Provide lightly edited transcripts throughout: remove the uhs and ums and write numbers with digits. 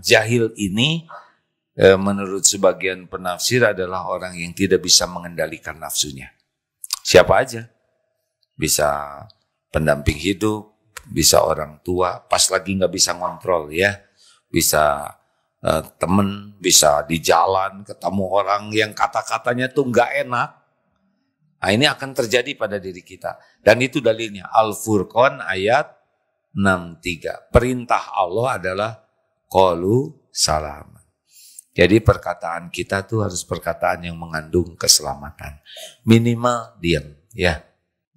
jahil ini menurut sebagian penafsir adalah orang yang tidak bisa mengendalikan nafsunya. Siapa aja. Bisa pendamping hidup, bisa orang tua, pas lagi nggak bisa ngontrol ya. Bisa temen, bisa di jalan ketemu orang yang kata-katanya tuh nggak enak. Nah, ini akan terjadi pada diri kita. Dan itu dalilnya. Al-Furqan ayat 63. Perintah Allah adalah qalu salam. Jadi perkataan kita tuh harus perkataan yang mengandung keselamatan. Minimal diam ya.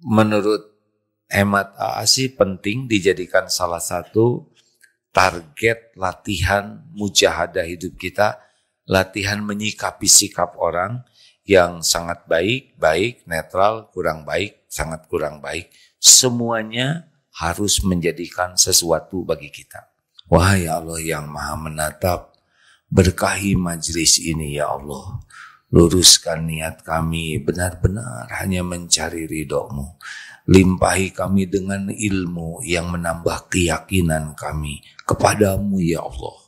Menurut hemat sih penting dijadikan salah satu target latihan mujahadah hidup kita. Latihan menyikapi sikap orang yang sangat baik, netral, kurang baik, sangat kurang baik. Semuanya harus menjadikan sesuatu bagi kita. Wahai Allah yang maha menatap, berkahi majlis ini ya Allah. Luruskan niat kami benar-benar hanya mencari ridho-Mu. Limpahi kami dengan ilmu yang menambah keyakinan kami kepadamu ya Allah.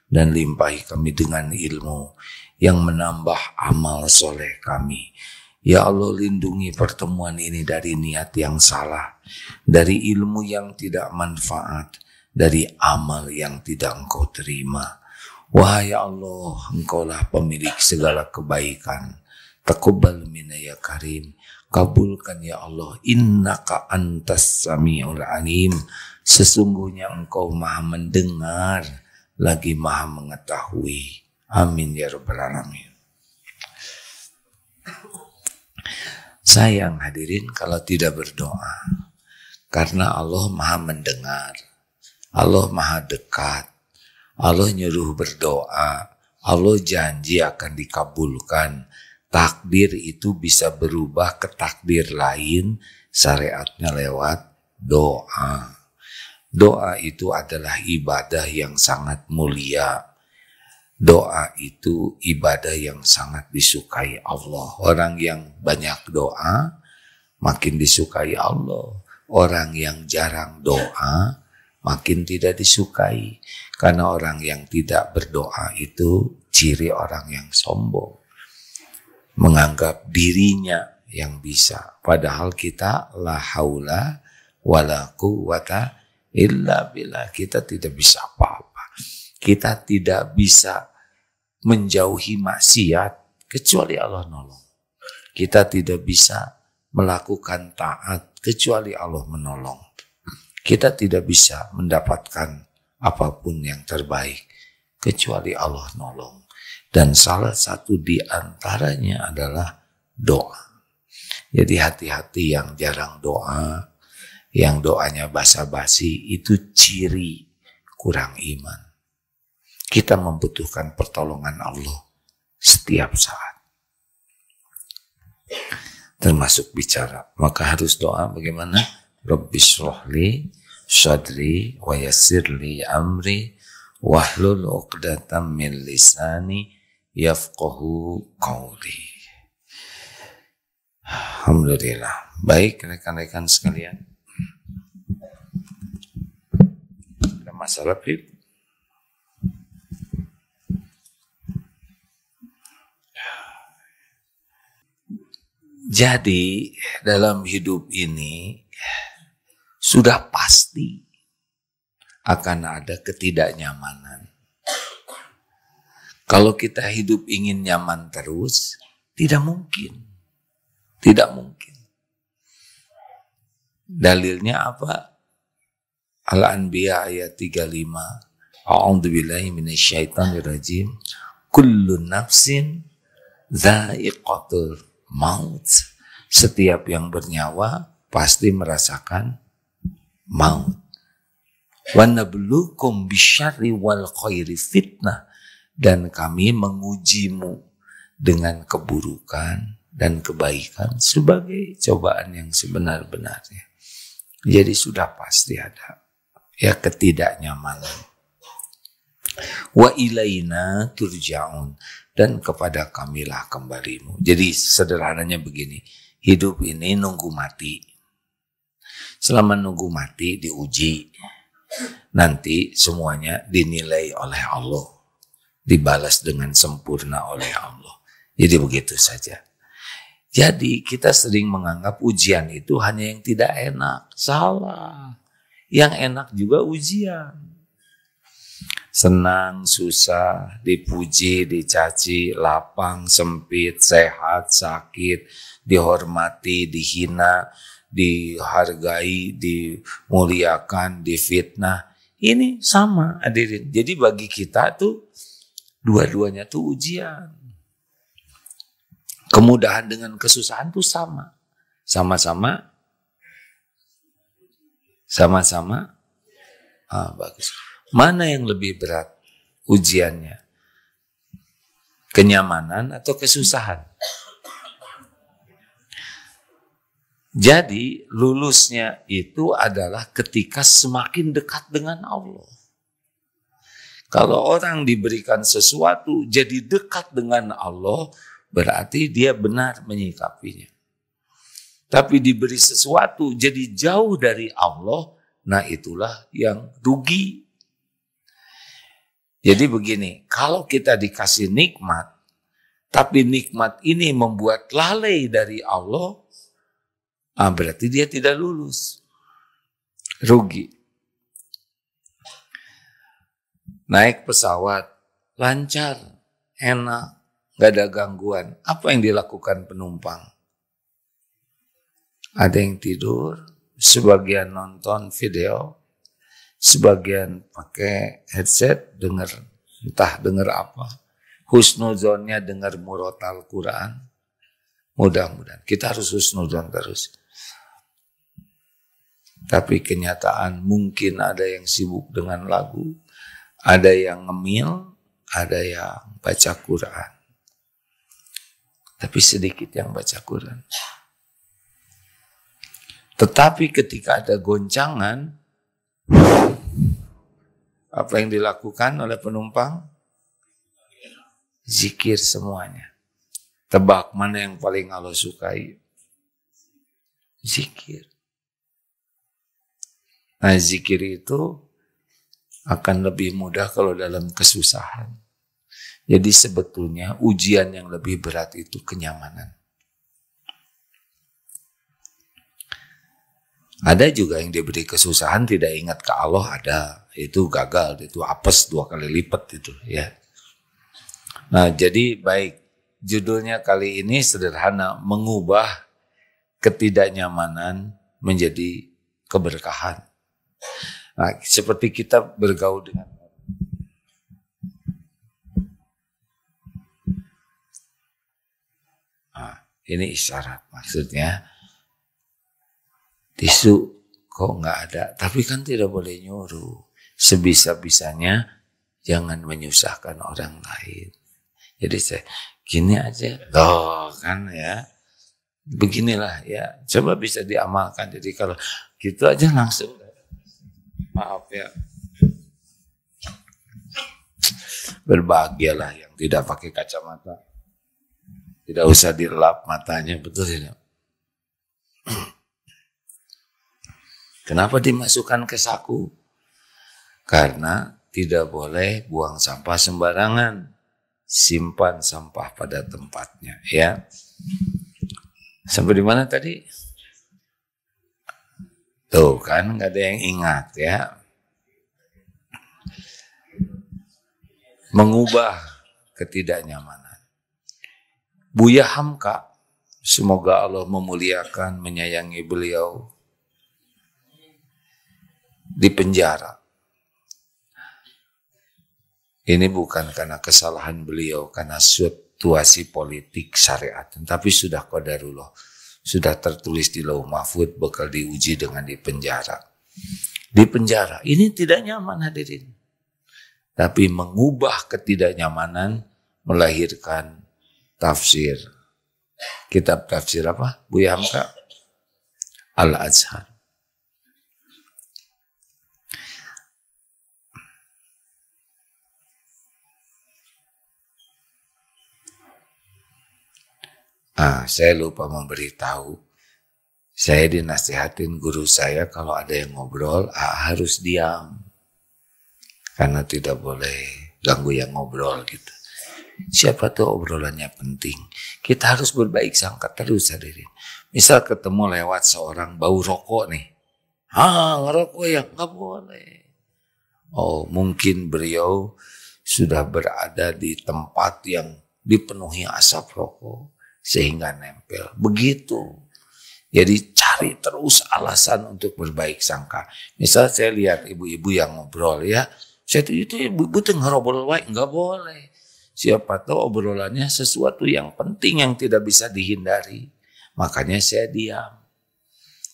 Dan limpahi kami dengan ilmu yang menambah amal soleh kami. Ya Allah, lindungi pertemuan ini dari niat yang salah, dari ilmu yang tidak manfaat, dari amal yang tidak Engkau terima. Wahai Allah, Engkaulah pemilik segala kebaikan. Taqabbal minna ya Karim. Kabulkan ya Allah. Innaka antas sami'ul alim. Sesungguhnya Engkau maha mendengar, lagi maha mengetahui. Amin ya rabbal alamin. Sayang hadirin kalau tidak berdoa. Karena Allah maha mendengar. Allah maha dekat. Allah nyuruh berdoa. Allah janji akan dikabulkan. Takdir itu bisa berubah ke takdir lain. Syariatnya lewat doa. Doa itu adalah ibadah yang sangat mulia. Doa itu ibadah yang sangat disukai Allah. Orang yang banyak doa makin disukai Allah. Orang yang jarang doa makin tidak disukai. Karena orang yang tidak berdoa itu ciri orang yang sombong. Menganggap dirinya yang bisa. Padahal kita la haula wala quwata illa billah. Kita tidak bisa apa-apa. Kita tidak bisa menjauhi maksiat kecuali Allah nolong. Kita tidak bisa melakukan taat kecuali Allah menolong. Kita tidak bisa mendapatkan apapun yang terbaik kecuali Allah nolong. Dan salah satu di antaranya adalah doa. Jadi hati-hati yang jarang doa, yang doanya basa-basi, itu ciri kurang iman. Kita membutuhkan pertolongan Allah setiap saat. Termasuk bicara. Maka harus doa bagaimana? Rabbi shrahli sadri wa yassirli amri wahlul 'uqdatam min lisani yafqahu qawli. Alhamdulillah. Baik rekan-rekan sekalian. Ada masalah, Pip? Jadi dalam hidup ini sudah pasti akan ada ketidaknyamanan. Kalau kita hidup ingin nyaman terus, tidak mungkin. Tidak mungkin. Dalilnya apa? Al-Anbiya ayat 35. A'udzubillahi minasyaitonirrajim. Kullu nafsin dha'iqatul maut. Setiap yang bernyawa pasti merasakan maut. Wa nabluukum bisyarri wal khairi fitnah. Dan kami mengujimu dengan keburukan dan kebaikan sebagai cobaan yang sebenar-benarnya. Jadi sudah pasti ada ya ketidaknyamanan. Wa ilaina turja'un. Dan kepada kamilah kembalimu. Jadi sederhananya begini, hidup ini nunggu mati. Selama nunggu mati diuji. Nanti semuanya dinilai oleh Allah, dibalas dengan sempurna oleh Allah. Jadi begitu saja. Jadi kita sering menganggap ujian itu hanya yang tidak enak. Salah. Yang enak juga ujian. Senang, susah, dipuji, dicaci, lapang, sempit, sehat, sakit, dihormati, dihina, dihargai, dimuliakan, difitnah. Ini sama hadirin. Jadi bagi kita tuh dua-duanya tuh ujian. Kemudahan dengan kesusahan tuh sama. Sama-sama. Bagus. Mana yang lebih berat ujiannya? Kenyamanan atau kesusahan? Jadi lulusnya itu adalah ketika semakin dekat dengan Allah. Kalau orang diberikan sesuatu jadi dekat dengan Allah, berarti dia benar menyikapinya. Tapi diberi sesuatu jadi jauh dari Allah, nah itulah yang rugi. Jadi begini, kalau kita dikasih nikmat, tapi nikmat ini membuat lalai dari Allah, berarti dia tidak lulus. Rugi. Naik pesawat, lancar, enak, gak ada gangguan. Apa yang dilakukan penumpang? Ada yang tidur, sebagian nonton video, sebagian pakai headset, entah dengar apa. Husnuzonnya dengar murotal Quran. Mudah-mudahan. Kita harus husnuzon terus. Tapi kenyataan mungkin ada yang sibuk dengan lagu, ada yang ngemil, ada yang baca Quran. Tapi sedikit yang baca Quran. Tetapi ketika ada goncangan, apa yang dilakukan oleh penumpang? Zikir semuanya. Tebak mana yang paling Allah sukai? Zikir. Nah, zikir itu akan lebih mudah kalau dalam kesusahan. Jadi sebetulnya ujian yang lebih berat itu kenyamanan. Ada juga yang diberi kesusahan tidak ingat ke Allah, ada. Itu gagal, itu apes 2 kali lipat itu ya. Nah, jadi baik, judulnya kali ini sederhana, mengubah ketidaknyamanan menjadi keberkahan. Nah, seperti kita bergaul dengan ini isyarat, maksudnya tisu kok nggak ada, tapi kan tidak boleh nyuruh. Sebisa-bisanya jangan menyusahkan orang lain. Jadi saya gini aja, kan ya, beginilah ya, coba bisa diamalkan. Jadi kalau gitu aja langsung, maaf ya, berbahagialah yang tidak pakai kacamata. Tidak usah dilap matanya, betul tidak? Kenapa dimasukkan ke saku? Karena tidak boleh buang sampah sembarangan. Simpan sampah pada tempatnya, ya. Sampai di mana tadi? Tuh kan, nggak ada yang ingat ya. Mengubah ketidaknyamanan. Buya Hamka, semoga Allah memuliakan, menyayangi beliau, di penjara. Ini bukan karena kesalahan beliau, karena situasi politik syariat, tapi sudah qadarullah, sudah tertulis di Lauh Mahfuz, bakal diuji dengan di penjara. Di penjara, ini tidak nyaman hadirin. Tapi mengubah ketidaknyamanan melahirkan tafsir. Kitab tafsir apa? Buya Hamka? Al-Azhar. Saya lupa memberitahu. Saya dinasihatin guru saya kalau ada yang ngobrol, harus diam. Karena tidak boleh ganggu yang ngobrol gitu. Siapa tuh obrolannya penting. Kita harus berbaik sangka terus hadirin. Misal ketemu lewat seorang bau rokok nih. Ngerokok ya? Nggak boleh. Oh, mungkin beliau sudah berada di tempat yang dipenuhi asap rokok sehingga nempel. Begitu. Jadi cari terus alasan untuk berbaik sangka. Misal saya lihat ibu-ibu yang ngobrol ya. Saya itu ibu-ibu tuh ngobrol baik. Nggak boleh. Siapa tahu obrolannya sesuatu yang penting yang tidak bisa dihindari. Makanya saya diam.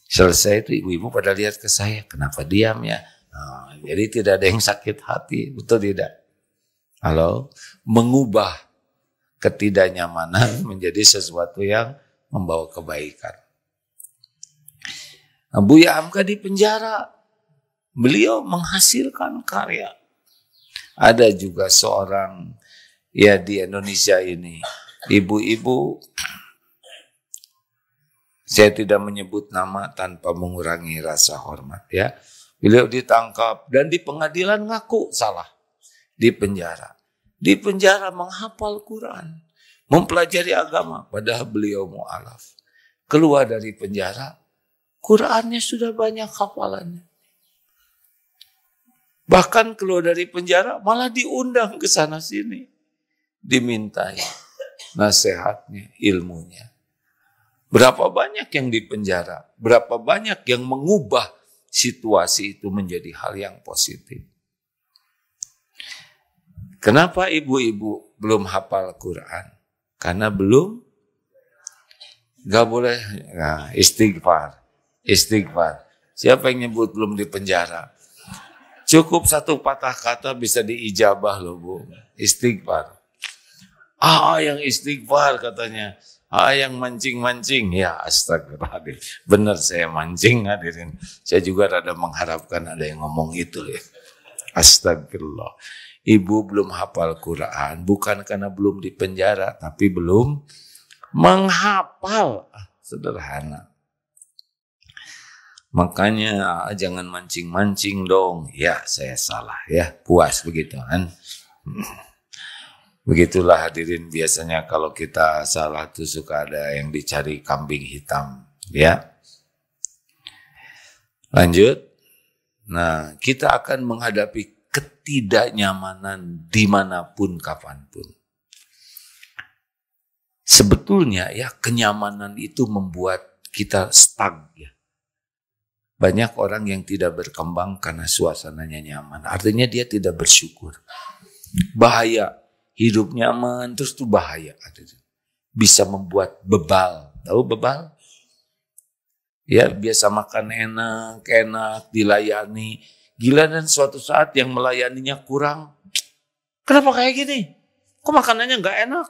Selesai itu ibu-ibu pada lihat ke saya. Kenapa diam ya? Nah, jadi tidak ada yang sakit hati. Betul tidak? Halo? Mengubah ketidaknyamanan menjadi sesuatu yang membawa kebaikan. Nah, Buya Hamka di penjara. Beliau menghasilkan karya. Ada juga seorang ya di Indonesia ini. Ibu-ibu, saya tidak menyebut nama tanpa mengurangi rasa hormat ya. Beliau ditangkap dan di pengadilan ngaku salah. Di penjara. Di penjara menghafal Quran. Mempelajari agama. Padahal beliau mu'alaf. Keluar dari penjara. Qurannya sudah banyak hafalannya. Bahkan keluar dari penjara malah diundang ke sana sini. Dimintai nasihatnya, ilmunya. Berapa banyak yang di penjara. Berapa banyak yang mengubah situasi itu menjadi hal yang positif. Kenapa ibu-ibu belum hafal Quran? Karena belum, gak boleh, nah, istighfar. Siapa yang nyebut belum di penjara? Cukup satu patah kata bisa diijabah loh Bu. Istighfar. Yang istighfar katanya. Yang mancing-mancing. Ya astagfirullahaladzim. Benar saya mancing hadirin. Saya juga rada mengharapkan ada yang ngomong itu ya. Astagfirullah. Ibu belum hafal Quran. Bukan karena belum di penjara. Tapi belum menghafal. Sederhana. Makanya jangan mancing-mancing dong. Ya saya salah ya. Puas begitu kan. Begitulah hadirin, biasanya kalau kita salah tuh suka ada yang dicari kambing hitam, ya. Lanjut. Nah, kita akan menghadapi ketidaknyamanan dimanapun, kapanpun. Sebetulnya ya kenyamanan itu membuat kita stuck ya. Banyak orang yang tidak berkembang karena suasananya nyaman. Artinya dia tidak bersyukur. Bahaya. Hidup nyaman, terus itu bahaya. Bisa membuat bebal. Tahu bebal? Ya, biasa makan enak, dilayani. Gila dan suatu saat yang melayaninya kurang. Kenapa kayak gini? Kok makanannya nggak enak?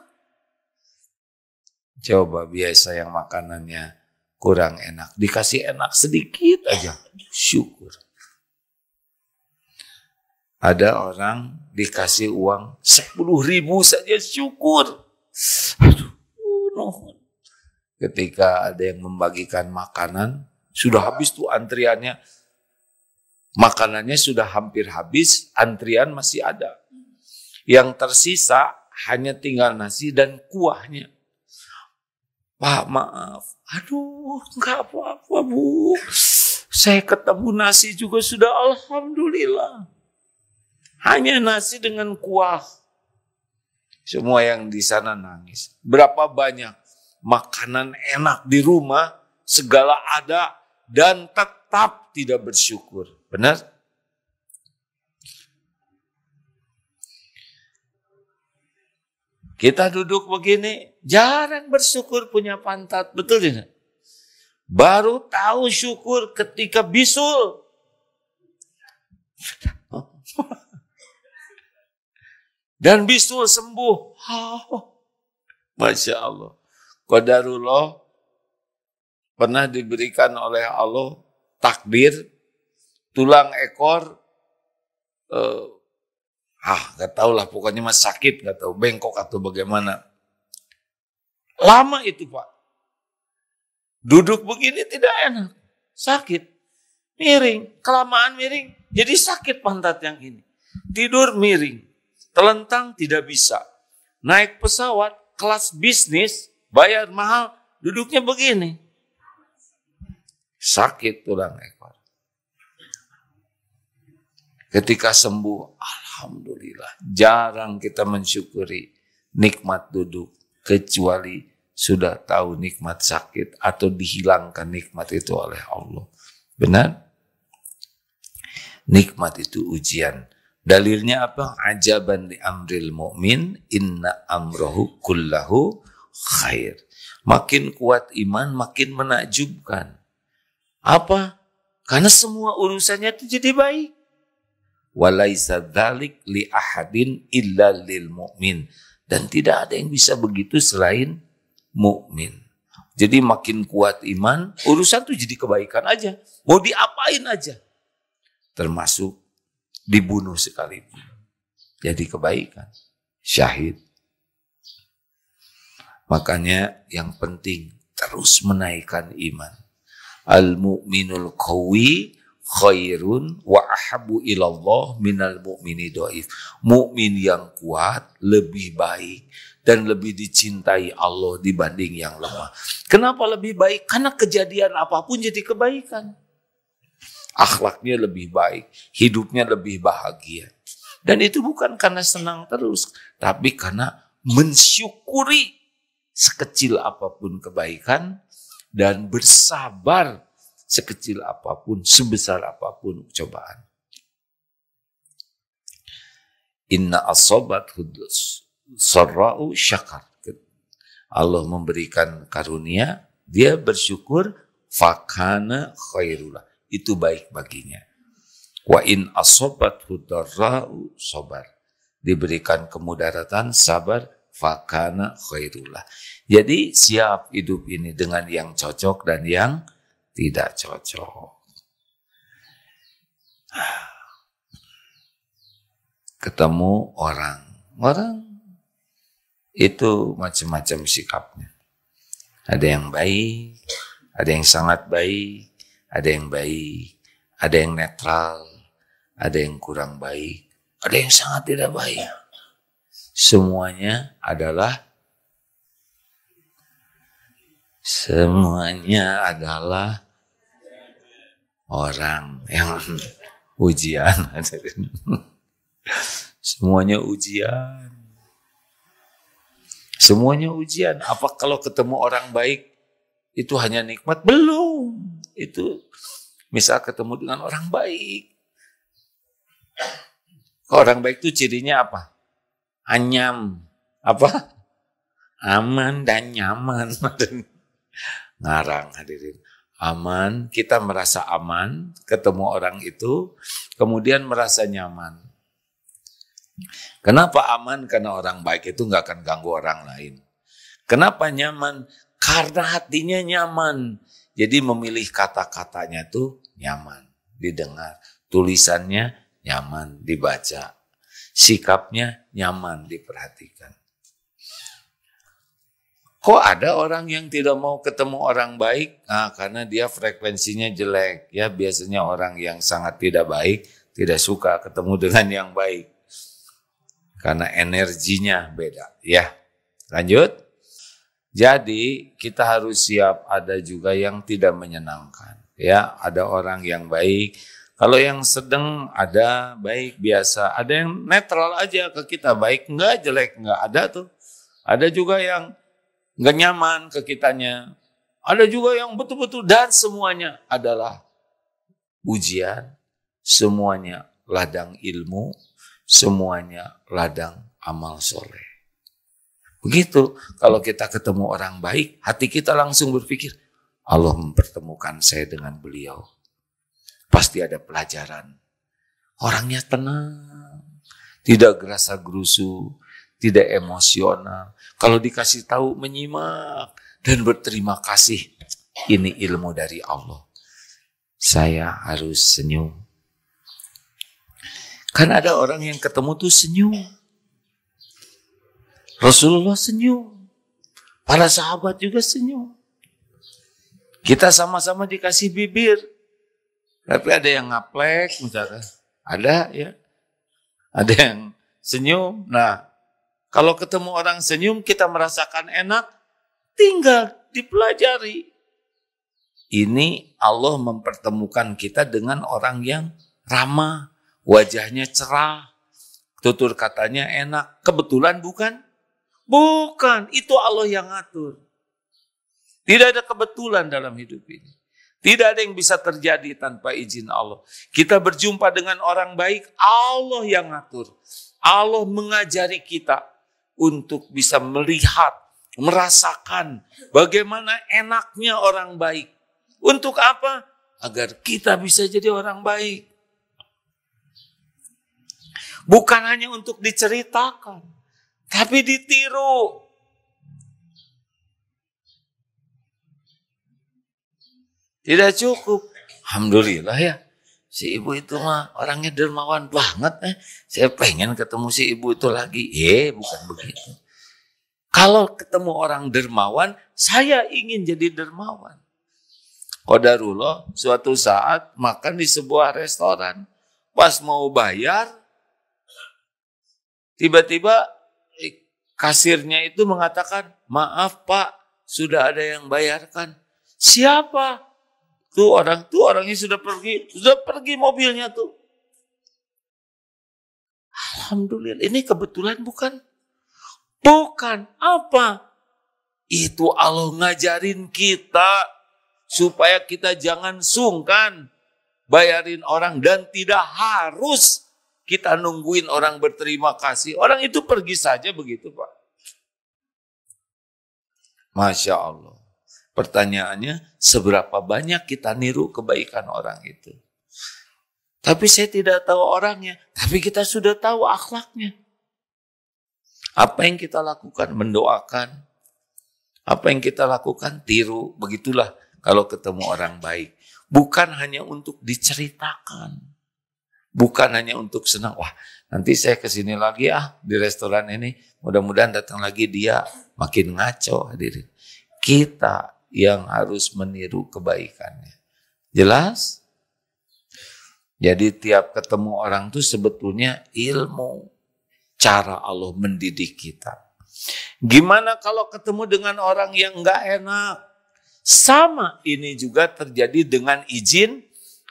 Coba biasa yang makanannya kurang enak. Dikasih enak sedikit aja. Syukur. Ada orang dikasih uang 10.000 saja syukur. Aduh, no. Ketika ada yang membagikan makanan, sudah habis tuh antriannya. Makanannya sudah hampir habis, antrian masih ada. Yang tersisa hanya tinggal nasi dan kuahnya. Pak, maaf. Aduh, enggak apa-apa, Bu. Saya ketemu nasi juga sudah alhamdulillah. Hanya nasi dengan kuah. Semua yang di sana nangis. Berapa banyak makanan enak di rumah, segala ada, dan tetap tidak bersyukur. Benar? Kita duduk begini, jarang bersyukur punya pantat. Betul tidak? Baru tahu syukur ketika bisul. Dan bisul sembuh. Masya Allah. Qadarullah pernah diberikan oleh Allah takdir tulang ekor gak tahu lah pokoknya mas sakit, gak tahu bengkok atau bagaimana. Lama itu Pak. Duduk begini tidak enak, sakit. Miring, kelamaan miring, jadi sakit pantat yang ini. Tidur miring, telentang tidak bisa. Naik pesawat, kelas bisnis, bayar mahal, duduknya begini. Sakit tulang ekor. Ketika sembuh, alhamdulillah. Jarang kita mensyukuri nikmat duduk, kecuali sudah tahu nikmat sakit atau dihilangkan nikmat itu oleh Allah. Benar? Nikmat itu ujian. Dalilnya apa? Ajaban li amril mu'min inna amrohu kullahu khair. Makin kuat iman, makin menakjubkan. Apa? Karena semua urusannya itu jadi baik. Walaisa dzalik li ahadin illa lil mu'min. Dan tidak ada yang bisa begitu selain mukmin. Jadi makin kuat iman, urusan itu jadi kebaikan aja. Mau diapain aja. Termasuk dibunuh sekalipun. Jadi kebaikan. Syahid. Makanya yang penting terus menaikkan iman. Al-mu'minul qawi khairun wa ahabu ilallah minal mu'mini dhaif. Mukmin yang kuat lebih baik dan lebih dicintai Allah dibanding yang lemah. Kenapa lebih baik? Karena kejadian apapun jadi kebaikan. Akhlaknya lebih baik, hidupnya lebih bahagia. Dan itu bukan karena senang terus, tapi karena mensyukuri sekecil apapun kebaikan dan bersabar sekecil apapun, sebesar apapun cobaan. Inna asobat hudus sarra'u syakar. Allah memberikan karunia, dia bersyukur, fakana khairullah. Itu baik baginya. Wa in asobat hudarra'u sabar. Diberikan kemudaratan, sabar, fakana khairullah. Jadi siap hidup ini dengan yang cocok dan yang tidak cocok. Ketemu orang itu macam-macam sikapnya. Ada yang baik, ada yang sangat baik, ada yang baik, ada yang netral, ada yang kurang baik, ada yang sangat tidak baik. Semuanya adalah orang yang ujian. Semuanya ujian. Semuanya ujian. Apa kalau ketemu orang baik itu hanya nikmat? Belum. Itu misal ketemu dengan orang baik. Orang baik itu cirinya apa? Anyam. Apa? Aman dan nyaman. Ngarang hadirin. Aman, kita merasa aman, ketemu orang itu, kemudian merasa nyaman. Kenapa aman? Karena orang baik itu nggak akan ganggu orang lain. Kenapa nyaman? Karena hatinya nyaman. Jadi memilih kata-katanya tuh nyaman didengar. Tulisannya nyaman dibaca. Sikapnya nyaman diperhatikan. Kok ada orang yang tidak mau ketemu orang baik? Nah, karena dia frekuensinya jelek. Ya, biasanya orang yang sangat tidak baik tidak suka ketemu dengan yang baik. Karena energinya beda. Ya, lanjut. Jadi kita harus siap, ada juga yang tidak menyenangkan. Ya, ada orang yang baik. Kalau yang sedang ada baik biasa, ada yang netral aja ke kita, baik enggak, jelek enggak, ada tuh. Ada juga yang enggak nyaman ke kitanya. Ada juga yang betul-betul, dan semuanya adalah ujian, semuanya ladang ilmu, semuanya ladang amal soleh. Begitu, kalau kita ketemu orang baik, hati kita langsung berpikir, Allah mempertemukan saya dengan beliau. Pasti ada pelajaran. Orangnya tenang, tidak gerasa gerusu, tidak emosional. Kalau dikasih tahu menyimak dan berterima kasih. Ini ilmu dari Allah. Saya harus senyum. Kan ada orang yang ketemu tuh senyum. Rasulullah senyum. Para sahabat juga senyum. Kita sama-sama dikasih bibir, tapi ada yang ngaplek misalkan, ada ya, ada yang senyum. Nah, kalau ketemu orang senyum kita merasakan enak, tinggal dipelajari. Ini Allah mempertemukan kita dengan orang yang ramah, wajahnya cerah, tutur katanya enak. Kebetulan bukan? Bukan, itu Allah yang ngatur. Tidak ada kebetulan dalam hidup ini. Tidak ada yang bisa terjadi tanpa izin Allah. Kita berjumpa dengan orang baik, Allah yang ngatur. Allah mengajari kita untuk bisa melihat, merasakan bagaimana enaknya orang baik. Untuk apa? Agar kita bisa jadi orang baik. Bukan hanya untuk diceritakan, tapi ditiru. Tidak cukup. Alhamdulillah ya. Si ibu itu mah orangnya dermawan banget. Saya pengen ketemu si ibu itu lagi. Bukan begitu. Kalau ketemu orang dermawan, saya ingin jadi dermawan. Qadarullah, suatu saat makan di sebuah restoran. Pas mau bayar, tiba-tiba kasirnya itu mengatakan, maaf Pak, sudah ada yang bayarkan. Siapa? Tuh orangnya sudah pergi mobilnya tuh. Alhamdulillah, ini kebetulan bukan? Bukan, apa? Itu Allah ngajarin kita supaya kita jangan sungkan bayarin orang dan tidak harus kita nungguin orang berterima kasih. Orang itu pergi saja begitu Pak. Masya Allah. Pertanyaannya, seberapa banyak kita niru kebaikan orang itu? Tapi saya tidak tahu orangnya, tapi kita sudah tahu akhlaknya. Apa yang kita lakukan? Mendoakan. Apa yang kita lakukan? Tiru. Begitulah kalau ketemu orang baik. Bukan hanya untuk diceritakan. Bukan hanya untuk senang. Wah, nanti saya kesini lagi di restoran ini. Mudah-mudahan datang lagi dia makin ngaco hadirin. Kita yang harus meniru kebaikannya. Jelas? Jadi tiap ketemu orang itu sebetulnya ilmu. Cara Allah mendidik kita. Gimana kalau ketemu dengan orang yang enggak enak? Sama ini juga terjadi dengan izin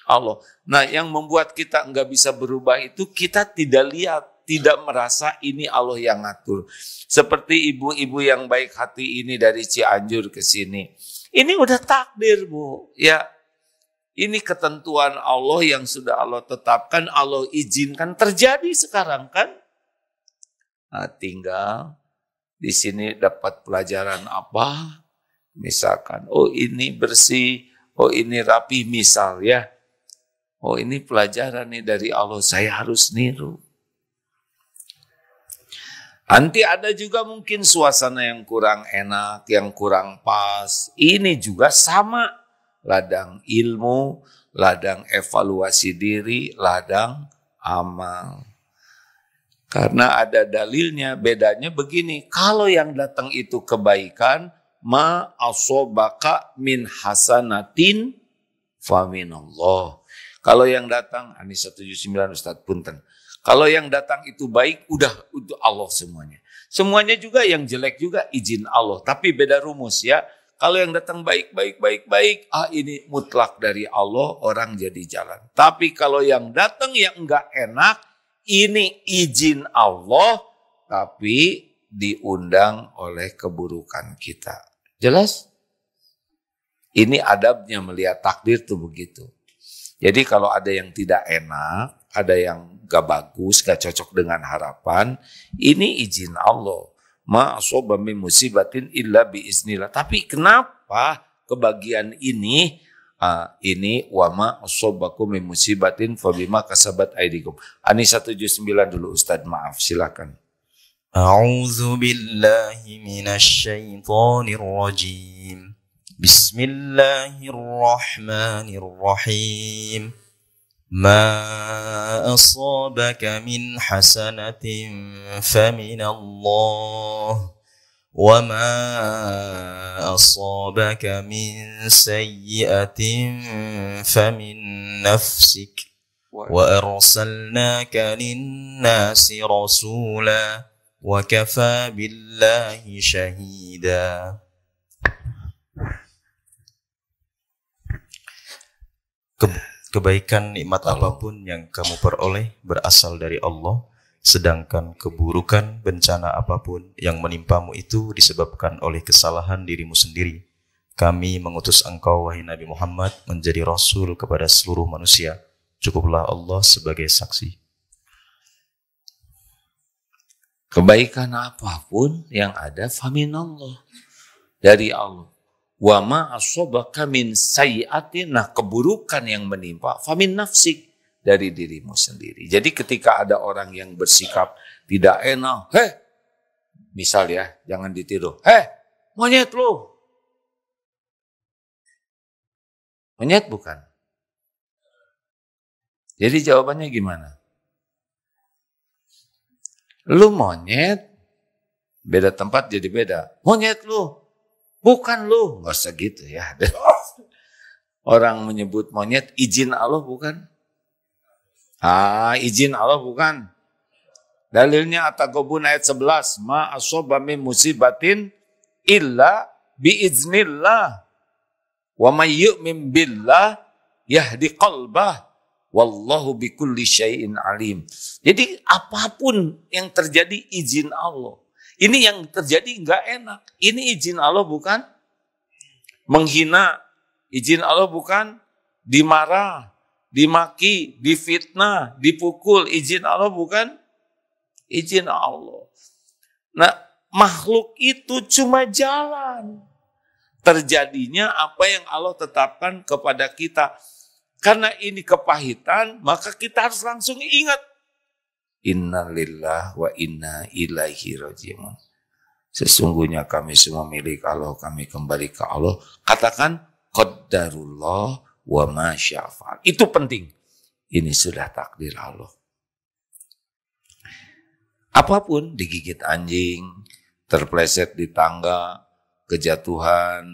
Allah. Nah, yang membuat kita enggak bisa berubah itu kita tidak lihat, tidak merasa ini Allah yang ngatur. Seperti ibu-ibu yang baik hati ini dari Cianjur ke sini. Ini udah takdir, Bu. Ya, ini ketentuan Allah yang sudah Allah tetapkan, Allah izinkan terjadi sekarang kan? Nah, tinggal di sini dapat pelajaran apa? Misalkan, oh ini bersih, oh ini rapi misal ya. Oh ini pelajaran nih dari Allah, saya harus niru. Nanti ada juga mungkin suasana yang kurang enak, yang kurang pas. Ini juga sama. Ladang ilmu, ladang evaluasi diri, ladang amal. Karena ada dalilnya, bedanya begini. Kalau yang datang itu kebaikan, ma asobaka min hasanatin faminallah. Kalau yang datang, ini 179 Ustadz Punten. Kalau yang datang itu baik, udah untuk Allah semuanya. Semuanya juga yang jelek juga izin Allah. Tapi beda rumus ya. Kalau yang datang baik, ini mutlak dari Allah, orang jadi jalan. Tapi kalau yang datang yang enggak enak, ini izin Allah, tapi diundang oleh keburukan kita. Jelas? Ini adabnya melihat takdir tuh begitu. Jadi kalau ada yang tidak enak, ada yang gak bagus, gak cocok dengan harapan, ini izin Allah. Ma asoba min musibatin illa biiznillah. Tapi kenapa kebagian ini wa ma asobakum min musibatin fabima kasabat aidikum. Ani 179 dulu Ustaz, maaf silakan. A'udzu billahi minasy syaithanir rajim. Bismillahirrahmanirrahim. ما أصابك من حسنة فمن الله وما أصابك من سيئة فمن نفسك وأرسلناك للناس رسولا وكفى بالله شهيدا. Kebaikan nikmat apapun yang kamu peroleh berasal dari Allah, sedangkan keburukan bencana apapun yang menimpamu itu disebabkan oleh kesalahan dirimu sendiri. Kami mengutus engkau, wahai Nabi Muhammad, menjadi Rasul kepada seluruh manusia. Cukuplah Allah sebagai saksi. Kebaikan apapun yang ada faminallah, dari Allah. Wa ma asobaka min sayyi'atin, nah keburukan yang menimpa famin nafsik, dari dirimu sendiri. Jadi ketika ada orang yang bersikap tidak enak, misal ya, jangan ditiru, monyet lu. Monyet bukan. Jadi jawabannya gimana? Lu monyet, beda tempat jadi beda. Monyet lu. Bukan lu, nggak usah gitu ya. Orang menyebut monyet, izin Allah bukan? Izin Allah bukan. Dalilnya At-Taghabun ayat 11, ma asoba min musibatin illa biiznillah wa may yu'min billah yahdi qalbah wallahu bikulli syai'in alim. Jadi apapun yang terjadi izin Allah. Ini yang terjadi nggak enak. Ini izin Allah bukan? Menghina. Izin Allah bukan? Dimarah, dimaki, difitnah, dipukul. Izin Allah bukan? Izin Allah. Nah, makhluk itu cuma jalan. Terjadinya apa yang Allah tetapkan kepada kita. Karena ini kepahitan, maka kita harus langsung ingat. Inna lillah wa inna ilaihi raji'un. Sesungguhnya kami semua milik Allah, kami kembali ke Allah. Katakan qaddarullah wa ma sya'fa'al. Itu penting. Ini sudah takdir Allah. Apapun, digigit anjing, terpleset di tangga, kejatuhan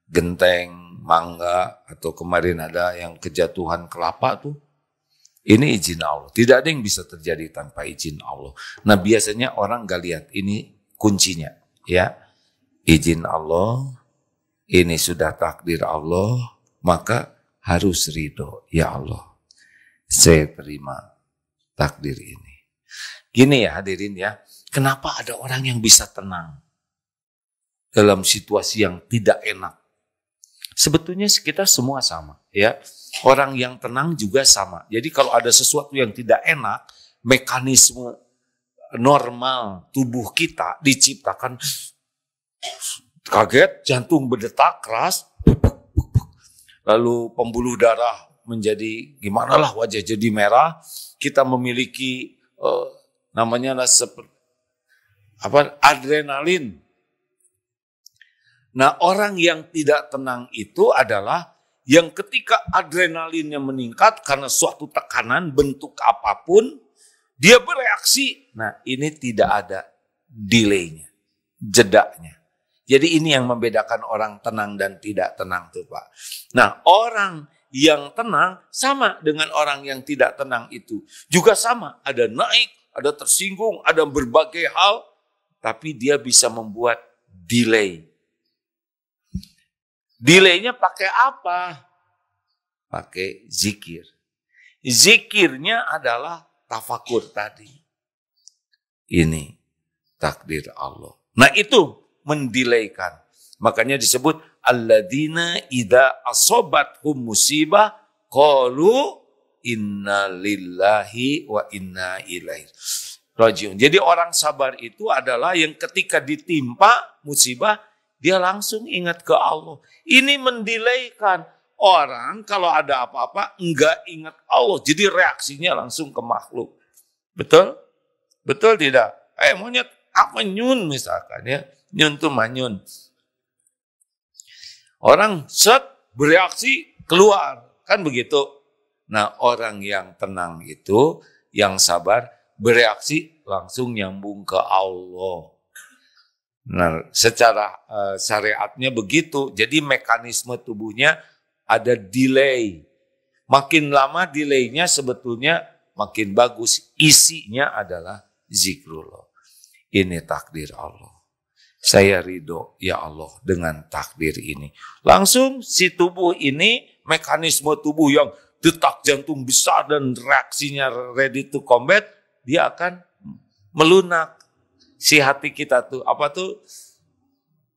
genteng, mangga, atau kemarin ada yang kejatuhan kelapa tuh. Ini izin Allah. Tidak ada yang bisa terjadi tanpa izin Allah. Nah, biasanya orang gak lihat. Ini kuncinya. Ya, izin Allah. Ini sudah takdir Allah. Maka harus ridho. Ya Allah, saya terima takdir ini. Gini ya hadirin ya. Kenapa ada orang yang bisa tenang dalam situasi yang tidak enak? Sebetulnya kita semua sama, ya. Orang yang tenang juga sama. Jadi kalau ada sesuatu yang tidak enak, mekanisme normal tubuh kita diciptakan kaget, jantung berdetak keras, lalu pembuluh darah menjadi gimana lah, wajah jadi merah. Kita memiliki namanya adrenalin. Nah, orang yang tidak tenang itu adalah yang ketika adrenalinnya meningkat karena suatu tekanan bentuk apapun, dia bereaksi. Nah, ini tidak ada delaynya, jedanya. Jadi ini yang membedakan orang tenang dan tidak tenang tuh Pak. Nah, orang yang tenang sama dengan orang yang tidak tenang itu. Juga sama, ada naik, ada tersinggung, ada berbagai hal, tapi dia bisa membuat delay. Delaynya pakai apa? Pakai zikir. Zikirnya adalah tafakur tadi. Ini takdir Allah. Nah itu mendelaykan. Makanya disebut alladzina idza asobathum musibah qalu inna lillahi wa inna ilaihi rajiun. Jadi orang sabar itu adalah yang ketika ditimpa musibah dia langsung ingat ke Allah. Ini mendelaykan. Orang kalau ada apa-apa enggak ingat Allah. Jadi reaksinya langsung ke makhluk. Betul? Betul tidak? Monyet apa nyun misalkan ya. Nyun tuh manyun. Orang bereaksi keluar. Kan begitu. Nah, orang yang tenang itu, yang sabar, bereaksi langsung nyambung ke Allah. Nah, secara syariatnya begitu. Jadi mekanisme tubuhnya ada delay. Makin lama delaynya sebetulnya makin bagus. Isinya adalah zikrullah. Ini takdir Allah. Saya ridho ya Allah dengan takdir ini. Langsung si tubuh ini, mekanisme tubuh yang detak jantung besar dan reaksinya ready to combat, dia akan melunak. Si hati kita tuh,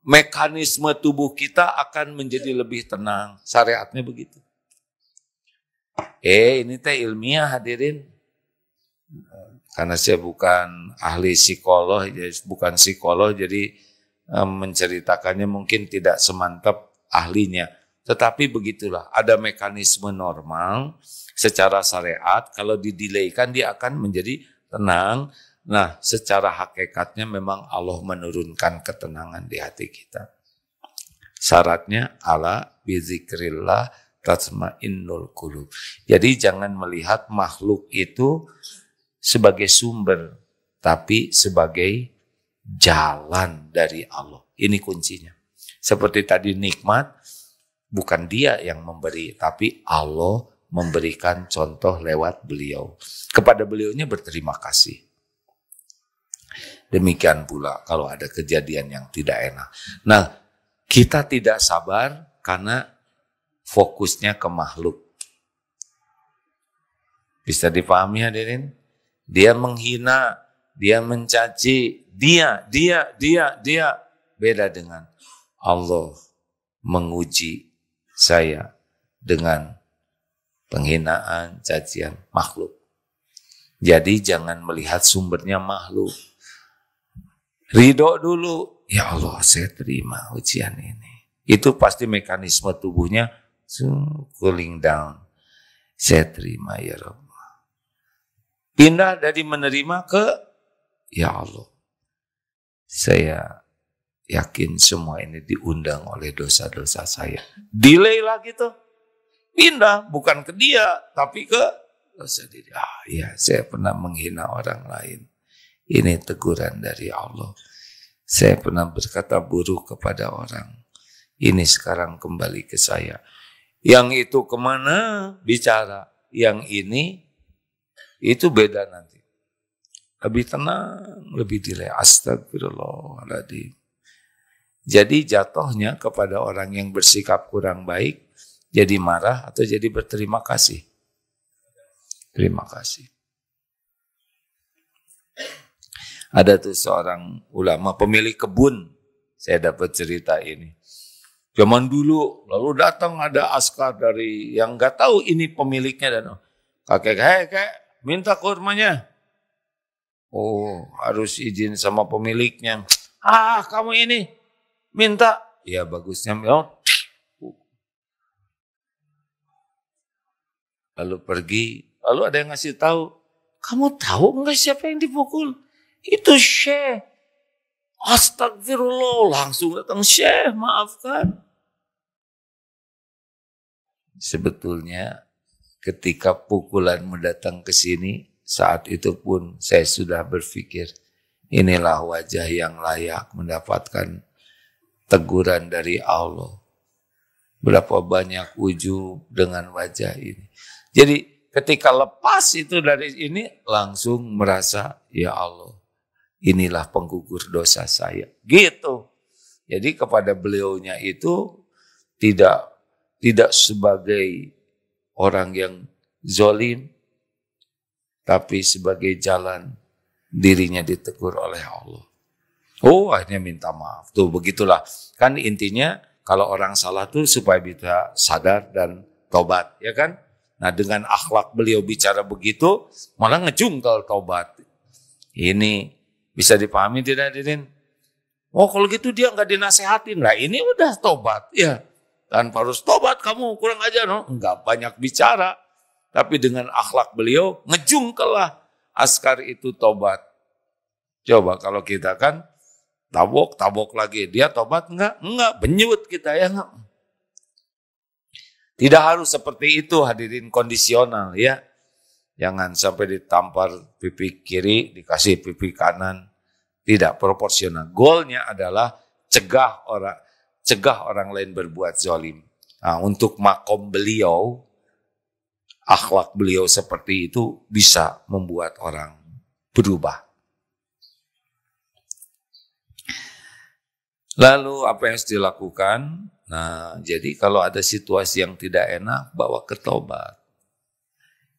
mekanisme tubuh kita akan menjadi lebih tenang. Syariatnya begitu. Ini teh ilmiah hadirin. Karena saya bukan ahli psikolog, bukan psikolog, jadi menceritakannya mungkin tidak semantap ahlinya. Tetapi begitulah, ada mekanisme normal secara syariat, kalau didelaykan dia akan menjadi tenang. Nah, secara hakikatnya memang Allah menurunkan ketenangan di hati kita. Syaratnya ala bizikrillah tatmainnul qulub. Jadi jangan melihat makhluk itu sebagai sumber, tapi sebagai jalan dari Allah. Ini kuncinya. Seperti tadi nikmat, bukan dia yang memberi, tapi Allah memberikan contoh lewat beliau. Kepada beliaunya berterima kasih. Demikian pula kalau ada kejadian yang tidak enak. Nah, kita tidak sabar karena fokusnya ke makhluk. Bisa dipahami hadirin? Dia menghina, dia mencaci, dia. Beda dengan Allah menguji saya dengan penghinaan, cacian makhluk. Jadi jangan melihat sumbernya makhluk. Ridho dulu, ya Allah saya terima ujian ini. Itu pasti mekanisme tubuhnya cooling down. Saya terima ya Rabb. Pindah dari menerima ke, ya Allah, saya yakin semua ini diundang oleh dosa-dosa saya. Delay lagi tuh. Pindah, bukan ke dia, tapi ke dosa diri. Ya, saya pernah menghina orang lain. Ini teguran dari Allah. Saya pernah berkata buruk kepada orang. Ini sekarang kembali ke saya. Yang itu kemana? Bicara. Yang ini, itu beda nanti. Lebih tenang, lebih delay. Astagfirullahaladzim. Jadi jatuhnya kepada orang yang bersikap kurang baik, jadi marah atau jadi berterima kasih. Terima kasih. Ada tuh seorang ulama pemilik kebun. Saya dapat cerita ini. Zaman dulu, lalu datang ada askar dari yang nggak tahu ini pemiliknya dan kakek, minta kurmanya. Oh, harus izin sama pemiliknya. Kamu ini minta. Ya bagusnya. Lalu pergi. Lalu ada yang ngasih tahu. Kamu tahu nggak siapa yang dipukul? Itu Syekh. Astagfirullah. Langsung datang Syekh, maafkan. Sebetulnya ketika pukulan mendatang ke sini, saat itu pun saya sudah berpikir, inilah wajah yang layak mendapatkan teguran dari Allah. Berapa banyak ujub dengan wajah ini. Jadi ketika lepas itu dari ini, langsung merasa, ya Allah, inilah penggugur dosa saya. Gitu. Jadi kepada beliaunya itu tidak sebagai orang yang zolim, tapi sebagai jalan dirinya ditegur oleh Allah. Oh, akhirnya minta maaf. Tuh begitulah. Kan intinya kalau orang salah tuh supaya bisa sadar dan tobat, ya kan? Nah, dengan akhlak beliau bicara begitu, malah ngejungkel tobat. Ini bisa dipahami tidak, hadirin? Oh, kalau gitu dia nggak dinasehatin. Lah, ini udah tobat, ya. Tanpa harus tobat kamu kurang aja, no? Enggak banyak bicara. Tapi dengan akhlak beliau, ngejungkel lah. Askar itu tobat. Coba kalau kita kan, tabok lagi. Dia tobat enggak? Enggak, benyut kita ya enggak. Tidak harus seperti itu, hadirin, kondisional ya. Jangan sampai ditampar pipi kiri, dikasih pipi kanan. Tidak proporsional. Goalnya adalah cegah orang lain berbuat zalim. Nah, untuk makom beliau, akhlak beliau seperti itu bisa membuat orang berubah. Lalu apa yang harus dilakukan? Nah, jadi kalau ada situasi yang tidak enak, bawa ke taubat.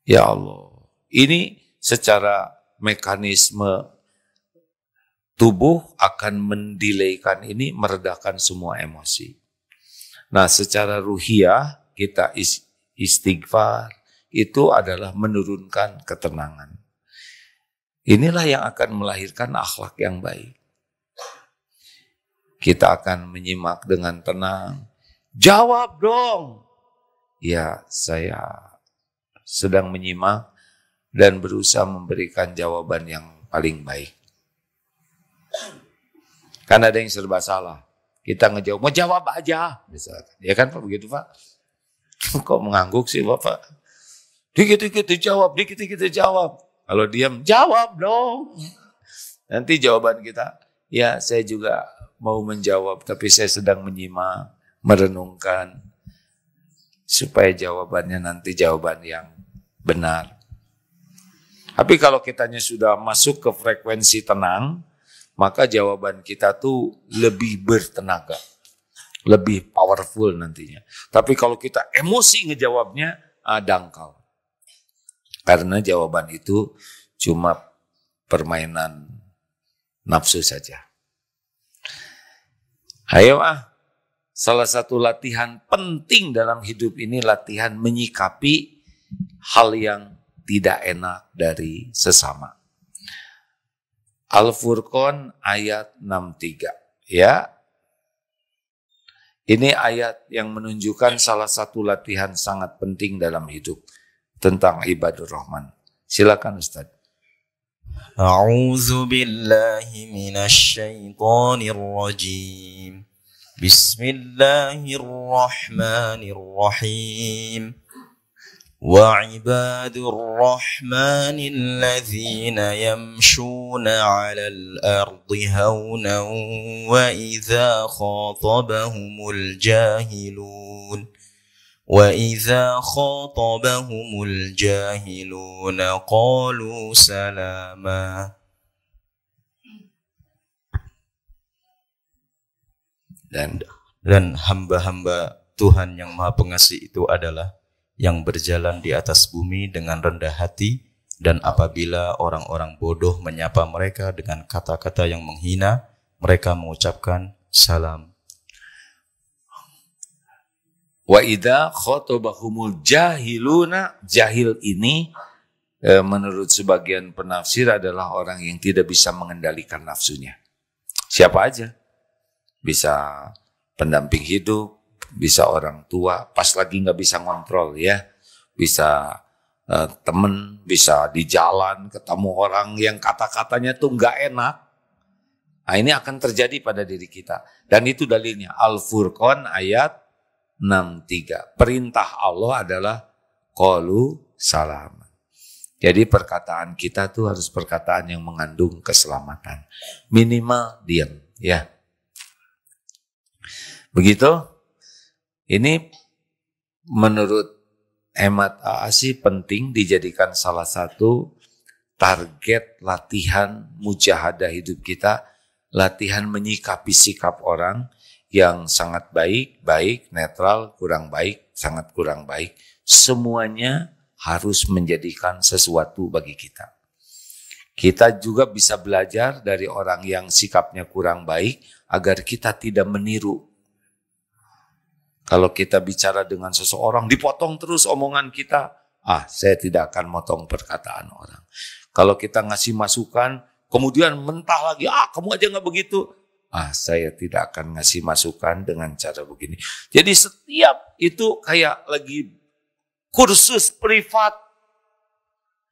Ya Allah, ini secara mekanisme tubuh akan mendelaykan ini, meredakan semua emosi. Nah, secara ruhiyah kita istighfar, itu adalah menurunkan ketenangan. Inilah yang akan melahirkan akhlak yang baik. Kita akan menyimak dengan tenang. Jawab dong. Ya, saya sedang menyimak dan berusaha memberikan jawaban yang paling baik. Kan ada yang serba salah. Kita ngejawab, mau jawab aja. Misalkan. Ya kan Pak, begitu Pak? Kok mengangguk sih Bapak? Dikit-dikit dijawab, dikit-dikit dijawab. Kalau diam, jawab dong. Nanti jawaban kita, ya saya juga mau menjawab, tapi saya sedang menyimak, merenungkan, supaya jawabannya nanti jawaban yang benar. Tapi kalau kitanya sudah masuk ke frekuensi tenang, maka jawaban kita tuh lebih bertenaga, lebih powerful nantinya. Tapi kalau kita emosi ngejawabnya, dangkal. Karena jawaban itu cuma permainan nafsu saja. Ayo salah satu latihan penting dalam hidup ini latihan menyikapi hal yang tidak enak dari sesama. Al-Furqan ayat 63. Ya. Ini ayat yang menunjukkan salah satu latihan sangat penting dalam hidup tentang ibadur rahman. Silakan Ustaz. A'udzu billahi minasy syaithanir rajim. Bismillahirrahmanirrahim. وعباد الرحمن الذين يمشون على الأرض هونا وإذا خاطبهم الجاهلون قالوا سلاما. Dan hamba-hamba Tuhan yang Maha Pengasih itu adalah yang berjalan di atas bumi dengan rendah hati, dan apabila orang-orang bodoh menyapa mereka dengan kata-kata yang menghina, mereka mengucapkan salam. Wa idza khatabahumul jahiluna, jahil ini menurut sebagian penafsir adalah orang yang tidak bisa mengendalikan nafsunya. Siapa aja? Bisa pendamping hidup, bisa orang tua, pas lagi nggak bisa ngontrol ya, bisa temen, bisa di jalan ketemu orang yang kata-katanya tuh nggak enak. Nah ini akan terjadi pada diri kita. Dan itu dalilnya Al-Furqan ayat 63. Perintah Allah adalah qalu salam. Jadi perkataan kita tuh harus perkataan yang mengandung keselamatan. Minimal diam ya. Begitu. Ini menurut hemat Aasi penting dijadikan salah satu target latihan mujahadah hidup kita, latihan menyikapi sikap orang yang sangat baik, baik, netral, kurang baik, sangat kurang baik. Semuanya harus menjadikan sesuatu bagi kita. Kita juga bisa belajar dari orang yang sikapnya kurang baik agar kita tidak meniru. Kalau kita bicara dengan seseorang, dipotong terus omongan kita. Saya tidak akan motong perkataan orang. Kalau kita ngasih masukan, kemudian mentah lagi, kamu aja nggak begitu. Saya tidak akan ngasih masukan dengan cara begini. Jadi setiap itu kayak lagi kursus privat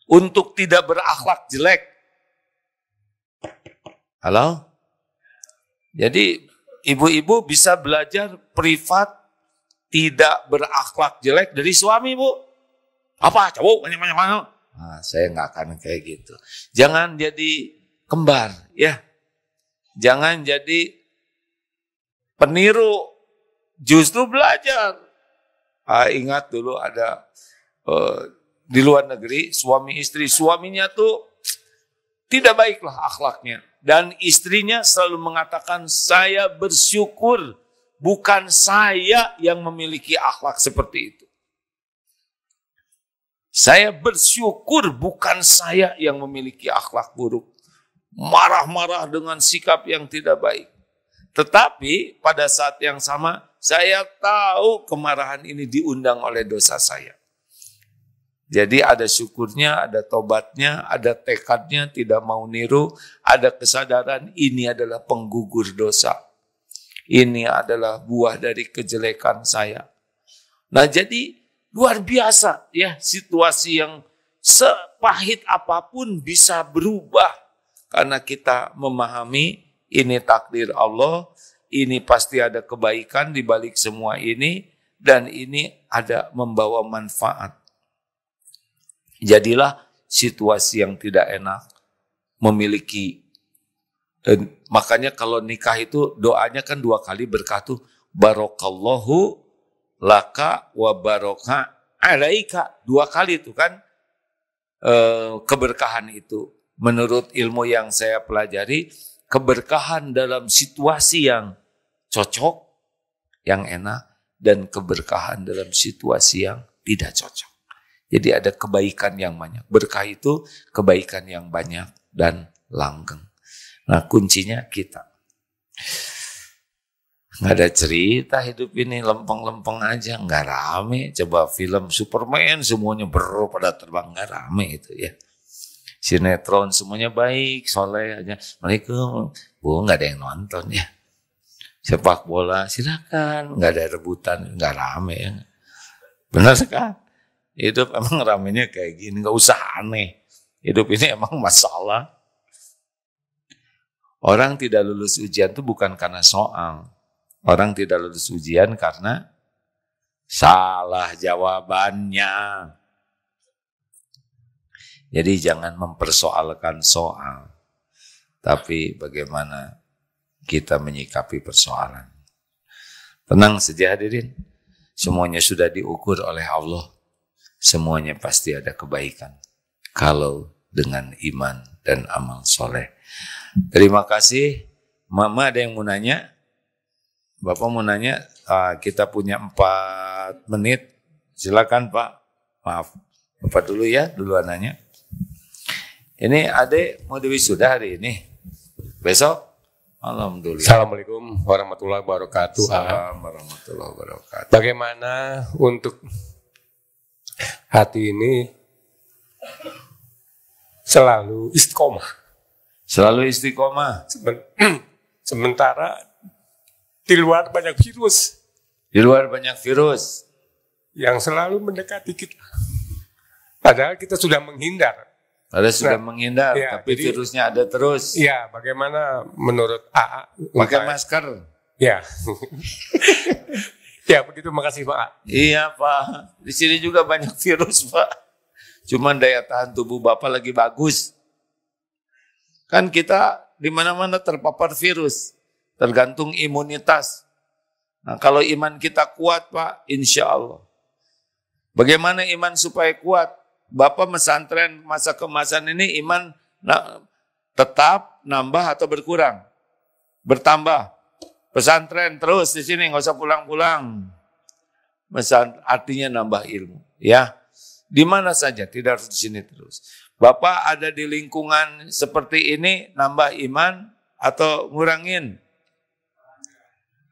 untuk tidak berakhlak jelek. Halo? Jadi ibu-ibu bisa belajar privat tidak berakhlak jelek dari suami, Bu. Apa? Coba banyak-banyak. Saya nggak akan kayak gitu. Jangan jadi kembar, ya. Jangan jadi peniru, justru belajar. Ingat dulu ada di luar negeri suami istri, suaminya tuh tidak baiklah akhlaknya. Dan istrinya selalu mengatakan, saya bersyukur bukan saya yang memiliki akhlak seperti itu. Saya bersyukur bukan saya yang memiliki akhlak buruk. Marah-marah dengan sikap yang tidak baik. Tetapi pada saat yang sama, saya tahu kemarahan ini diundang oleh dosa saya. Jadi ada syukurnya, ada tobatnya, ada tekadnya, tidak mau niru, ada kesadaran ini adalah penggugur dosa. Ini adalah buah dari kejelekan saya. Nah jadi luar biasa ya, situasi yang sepahit apapun bisa berubah. Karena kita memahami ini takdir Allah, ini pasti ada kebaikan di balik semua ini, dan ini ada membawa manfaat. Jadilah situasi yang tidak enak memiliki, makanya kalau nikah itu doanya kan 2 kali berkah tuh, barokallahu laka wa barokah alaika, 2 kali itu kan keberkahan itu. Menurut ilmu yang saya pelajari, keberkahan dalam situasi yang cocok, yang enak, dan keberkahan dalam situasi yang tidak cocok. Jadi ada kebaikan yang banyak. Berkah itu kebaikan yang banyak dan langgeng. Nah kuncinya kita. Nggak ada cerita hidup ini, lempeng-lempeng aja, nggak rame. Coba film Superman semuanya pada terbang, nggak rame itu ya. Sinetron semuanya baik, soleh aja. Mereka, nggak ada yang nonton ya. Sepak bola silakan, nggak ada rebutan, nggak rame ya. Benar kan? Hidup emang ramenya kayak gini, nggak usah aneh. Hidup ini emang masalah. Orang tidak lulus ujian itu bukan karena soal. Orang tidak lulus ujian karena salah jawabannya. Jadi jangan mempersoalkan soal. Tapi bagaimana kita menyikapi persoalan. Tenang saja hadirin. Semuanya sudah diukur oleh Allah. Semuanya pasti ada kebaikan. Kalau dengan iman dan amal soleh. Terima kasih. Mama ada yang mau nanya? Bapak mau nanya? Kita punya 4 menit. Silakan Pak. Maaf. Bapak dulu ya, duluan nanya. Ini adik mau diwisuda hari ini. Besok? Alhamdulillah. Assalamualaikum warahmatullahi wabarakatuh. Assalamualaikum warahmatullahi wabarakatuh. Bagaimana untuk hati ini selalu istiqomah? Selalu istiqomah. Sementara di luar banyak virus. Di luar banyak virus. Yang selalu mendekati kita. Padahal kita sudah menghindar. Ada sudah menghindar, ya, tapi jadi, virusnya ada terus. Iya, bagaimana menurut AA? Pakai masker. Ya. Ya, begitu, makasih Pak. Iya Pak, di sini juga banyak virus Pak. Cuman daya tahan tubuh Bapak lagi bagus. Kan kita di mana-mana terpapar virus, tergantung imunitas. Nah kalau iman kita kuat Pak, insya Allah. Bagaimana iman supaya kuat? Bapak mesantren masa kemasan ini iman tetap nambah atau berkurang? Bertambah. Pesantren terus di sini, nggak usah pulang-pulang. Artinya nambah ilmu, ya. Di mana saja, tidak harus di sini terus. Bapak ada di lingkungan seperti ini, nambah iman atau ngurangin?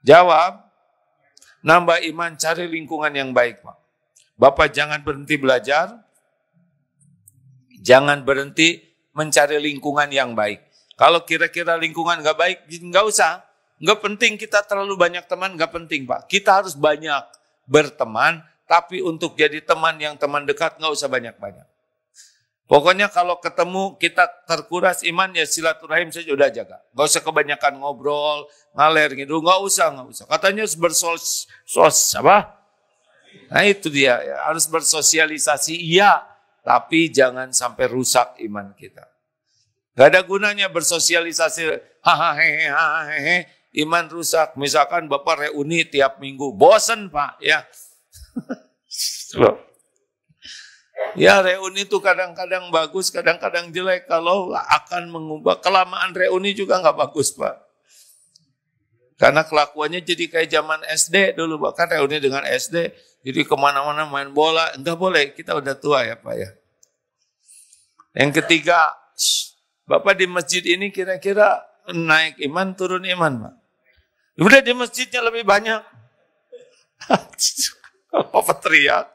Jawab, nambah iman, cari lingkungan yang baik, Pak. Bapak jangan berhenti belajar, jangan berhenti mencari lingkungan yang baik. Kalau kira-kira lingkungan nggak baik, nggak usah. Nggak penting kita terlalu banyak teman, nggak penting Pak. Kita harus banyak berteman, tapi untuk jadi teman yang teman dekat nggak usah banyak-banyak. Pokoknya kalau ketemu kita terkuras iman ya silaturahim saja udah jaga. Nggak usah kebanyakan ngobrol, ngaler gitu, nggak usah. Katanya harus Nah itu dia, ya, harus bersosialisasi, iya. Tapi jangan sampai rusak iman kita. Gak ada gunanya bersosialisasi hahaha, iman rusak. Misalkan Bapak reuni tiap minggu, bosen Pak, ya. Ya reuni itu kadang-kadang bagus, kadang-kadang jelek. Kalau akan mengubah, kelamaan reuni juga nggak bagus Pak. Karena kelakuannya jadi kayak zaman SD dulu, bahkan reuni dengan SD, jadi kemana-mana main bola, enggak boleh, kita udah tua ya Pak ya. Yang ketiga, Bapak di masjid ini kira-kira naik iman, turun iman Pak? Udah di masjidnya lebih banyak. Bapak teriak,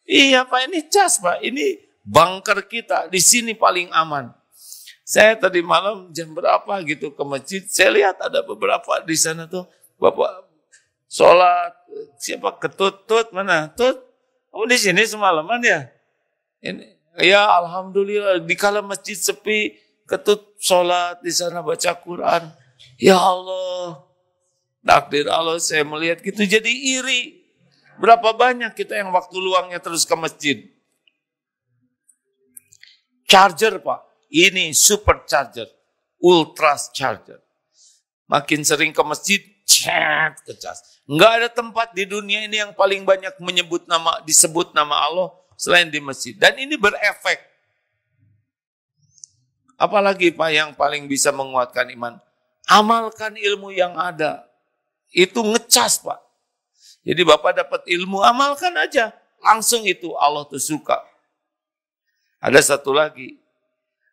iya Pak ini cas Pak, ini bunker kita, di sini paling aman. Saya tadi malam jam berapa gitu ke masjid, saya lihat ada beberapa di sana tuh, Bapak sholat, siapa ketut mana? Tut, kamu di sini semalaman ya? Ini, ya alhamdulillah, di kala masjid sepi, ketut sholat di sana baca Quran. Ya Allah, takdir Allah saya melihat gitu jadi iri. Berapa banyak kita yang waktu luangnya terus ke masjid. Charger Pak. Ini supercharger, ultra charger. Makin sering ke masjid, kecas. Enggak ada tempat di dunia ini yang paling banyak disebut nama Allah selain di masjid. Dan ini berefek. Apalagi Pak yang paling bisa menguatkan iman? Amalkan ilmu yang ada. Itu ngecas Pak. Jadi Bapak dapat ilmu, amalkan aja. Langsung itu Allah tuh suka. Ada satu lagi.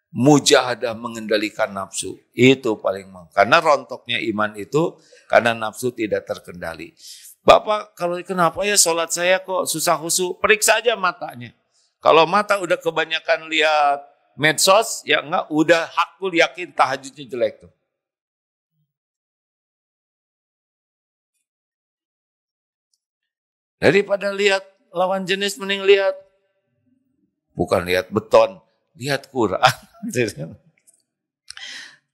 Mujahadah mengendalikan nafsu. Itu paling karena rontoknya iman itu karena nafsu tidak terkendali. Bapak, kalau kenapa ya sholat saya kok susah khusyuk? Periksa aja matanya. Kalau mata udah kebanyakan lihat medsos, ya enggak, udah hakul yakin tahajudnya jelek tuh. Daripada lihat lawan jenis, mending lihat. Bukan lihat beton, lihat Quran.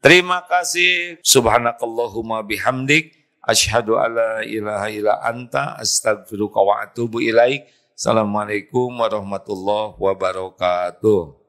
Terima kasih. Subhanakallahumma bihamdik. Asyhadu alla ilaha illa anta. Astaghfiruka wa atubu ilaik. Assalamualaikum warahmatullahi wabarakatuh.